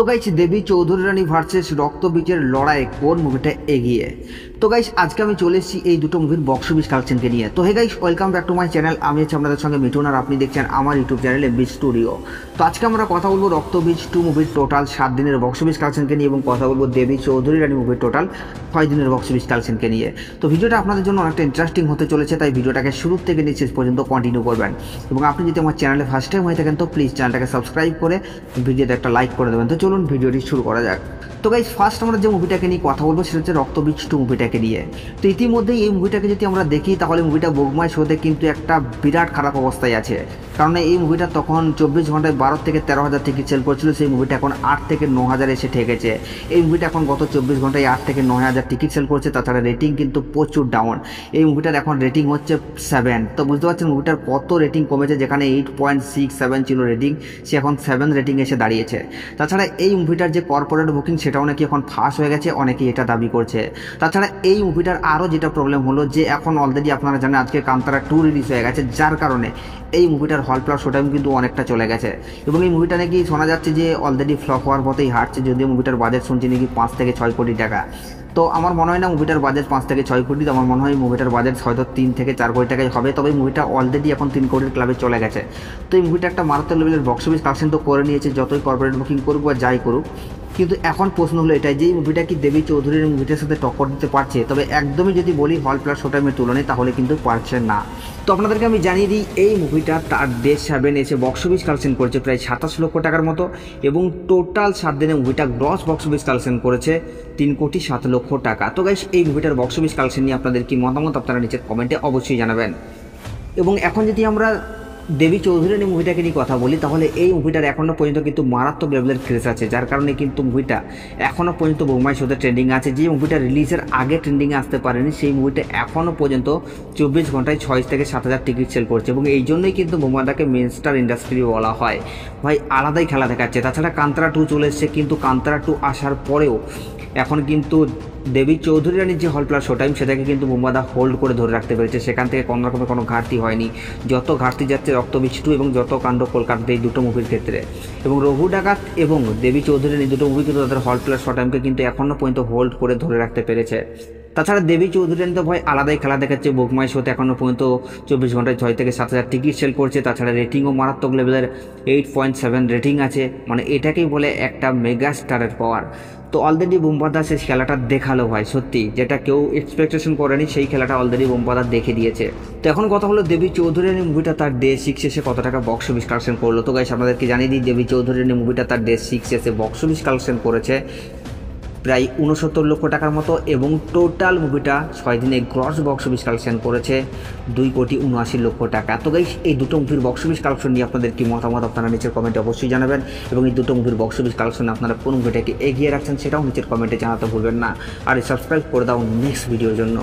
তো গাইস দেবী চৌধুরী রানী ভার্সেস রক্তবীজের লড়াই কোন মুভিটা এগিয়ে। তো গাইস আজকে আমি চলে এসেছি এই দুটো মুভির বক্স অফিস কালেকশনকে নিয়ে। তো hey guys welcome back to my channel. আমি আছি আপনাদের সঙ্গে মিঠুন আর আপনি দেখছেন আমার ইউটিউব চ্যানেল এমবি স্টুডিও। তো আজকে আমরা কথা বলবো রক্তবীজ 2 মুভির টোটাল 7 দিনের বক্স অফিস কালেকশনকে নিয়ে এবং কথা বলবো দেবী চৌধুরী রানী মুভির টোটাল 6 দিনের বক্স অফিস কালেকশনকে নিয়ে। তো ভিডিওটা আপনাদের জন্য অনেকটা ইন্টারেস্টিং হতে চলেছে, তাই ভিডিওটাকে শুরু থেকে নিয়ে শেষ পর্যন্ত কন্টিনিউ করবেন। এবং আপনি যদি আমার চ্যানেলে ফার্স্ট টাইম হয়ে থাকেন তো প্লিজ চ্যানেলটাকে সাবস্ক্রাইব করে ভিডিওতে একটা লাইক করে দেবেন। তো চলুন ভিডিওটি শুরু করা যাক। তো গাইস ফার্স্ট আমরা যে মুভিটাকে নিয়ে কথা বলবো সেটা হচ্ছে রক্তবীজ 2 মুভিটাকে নিয়ে। তো ইতিমধ্যেই এই মুভিটাকে যদি আমরা দেখি তাহলে মুভিটা বুকমাই শোতে কিন্তু একটা বিরাট খারাপ অবস্থায় আছে, কারণ এই মুভিটা তখন 24 ঘন্টায় 12 থেকে 13,000 টিকিট সেল করছিল, সেই মুভিটা এখন 8 থেকে 9,000 এসে ঠেকেছে। এই মুভিটা এখন গত 24 ঘন্টায় 8 থেকে 9,000 টিকিট সেল করছে। তাছাড়া রেটিং কিন্তু প্রচুর ডাউন, এই মুভিটার এখন রেটিং হচ্ছে 7। তো বুঝতে পারছেন মুভিটার কত রেটিং কমেছে, যেখানে 8.67 ছিল রেটিং, সে এখন 7 রেটিং এসে দাঁড়িয়েছে। তাছাড়া এই মুভিটার যে কর্পোরেট বুকিং সেটাও নাকি এখন ফাঁস হয়ে গেছে, অনেকেই এটা দাবি করছে। তাছাড়া এই মুভিটার আরও যেটা প্রবলেম হলো যে এখন অলরেডি আপনারা জানেন আজকে কান্তারা 2 রিলিজ হয়ে গেছে, যার কারণে এই মুভিটার হল প্লাস শো টাইম কিন্তু অনেকটা চলে গেছে। এবং এই মুভিটা নাকি শোনা যাচ্ছে যে অলরেডি ফ্লপ হওয়ার পথেই হাঁটছে, যদিও মুভিটার বাজেট শুনছি নাকি 5 থেকে 6 কোটি টাকা। তো আমার মনে হয় না মুভিটার বাজেট 5 থেকে 6 কোটি, তো আমার মনে হয় মুভিটার বাজেট হয়তো 3 থেকে 4 কোটি টাকাই হবে। তবে মুভিটা অলরেডি এখন 3 কোটির ক্লাবে চলে গেছে। তো এই মুভিটা একটা মারাত্মক লেভেলের বক্স অফিস কালেকশন তো করে নিয়েছে, যতই কর্পোরেট বুকিং করুক বা যাই করুক। কিন্তু এখন প্রশ্ন হলো এটাই যে এই মুভিটা কি দেবী চৌধুরীর মুভিটার সাথে টক্কর দিতে পারছে? তবে একদমই যদি বলি হল প্লাস শো টাইমের তুলনায়, তাহলে কিন্তু পারছে না। তো আপনাদেরকে আমি জানিয়ে দিই এই মুভিটা তার ডে 7 এসে বক্স অফিস কালেকশন করেছে প্রায় 27 লক্ষ টাকার মতো, এবং টোটাল 7 দিনে মুভিটা গ্রস বক্স অফিস কালেকশন করেছে 3 কোটি 7 লক্ষ টাকা। তো গাইস এই মুভিটার বক্স অফিস কালেকশন নিয়ে আপনাদের কি মতামত আপনারা নিচের কমেন্টে অবশ্যই জানাবেন। এবং এখন যদি আমরা দেবী চৌধুরী রানী মুভিটাকে নিয়ে কথা বলি, তাহলে এই মুভিটার এখনও পর্যন্ত কিন্তু মারাত্মক লেভেলের ক্রেজ আছে, যার কারণে কিন্তু মুভিটা এখনও পর্যন্ত বুকমাই শোতে ট্রেন্ডিং আছে। যে মুভিটা রিলিজের আগে ট্রেন্ডিংয়ে আসতে পারেনি, সেই মুভিটা এখনও পর্যন্ত 24 ঘন্টায় 6 থেকে 7,000 টিকিট সেল করছে। এবং এই জন্যই কিন্তু বুকমাদাকে মেন স্টার ইন্ডাস্ট্রি বলা হয়। ভাই আলাদাই খেলা দেখাচ্ছে। তাছাড়া কান্তারা 2 চলে এসছে, কিন্তু কান্তারা 2 আসার পরেও এখন কিন্তু দেবী চৌধুরী রানীর যে হল প্লাস শো টাইম সেটাকে কিন্তু বুম্বাদা হোল্ড করে ধরে রাখতে পেরেছে, সেখান থেকে কোনো রকমের কোনো ঘাটতি হয়নি। যত ঘাটতি যাচ্ছে রক্তবীজ 2 এবং যত কাণ্ড কলকাতাতে এই দুটো মুভির ক্ষেত্রে। এবং রঘু ডাকাত এবং দেবী চৌধুরী রানী দুটো মুভি কিন্তু তাদের হল প্লাস শো টাইমকে কিন্তু এখনও পর্যন্ত হোল্ড করে ধরে রাখতে পেরেছে। তাছাড়া দেবী চৌধুরী রানী তো ভাই আলাদাই খেলা দেখাচ্ছে। বুকমাই শোতে এখনও পর্যন্ত 24 ঘন্টায় 6 থেকে 7,000 টিকিট সেল করছে। তাছাড়া রেটিংও মারাত্মক লেভেলের 8.7 রেটিং আছে, মানে এটাকেই বলে একটা মেগা স্টারের পাওয়ার। তো অলরেডি বুম্বাদা সেই খেলাটা দেখালো ভাই, সত্যি যেটা কেউ এক্সপেকটেশন করেনি সেই খেলাটা অলরেডি বুম্বাদা দেখে দিয়েছে। তো এখন কথা হলো দেবী চৌধুরী রানী মুভিটা তার ডে 6 এসে কত টাকা বক্স অফিস কালেকশন করলো। তো গাইস আপনাদেরকে জানিয়ে দিই দেবী চৌধুরী রানী মুভিটা তার ডে 6 এসে বক্স অফিস কালেকশন করেছে প্রায় 69 লক্ষ টাকার মতো, এবং টোটাল মুভিটা 6 দিনে গ্রস বক্স অফিস কালেকশন করেছে 2 কোটি 79 লক্ষ টাকা। তো গাইস এই দুটো মুভির বক্স অফিস কালেকশন নিয়ে আপনাদের কি মতামত আপনারা নিচের কমেন্টে অবশ্যই জানাবেন। এবং এই দুটো মুভির বক্স অফিস কালেকশন আপনারা কোন মুভিটাকে এগিয়ে রাখছেন সেটাও নিচের কমেন্টে জানাতে ভুলবেন না। আর সাবস্ক্রাইব করে দাও নেক্সট ভিডিওর জন্য।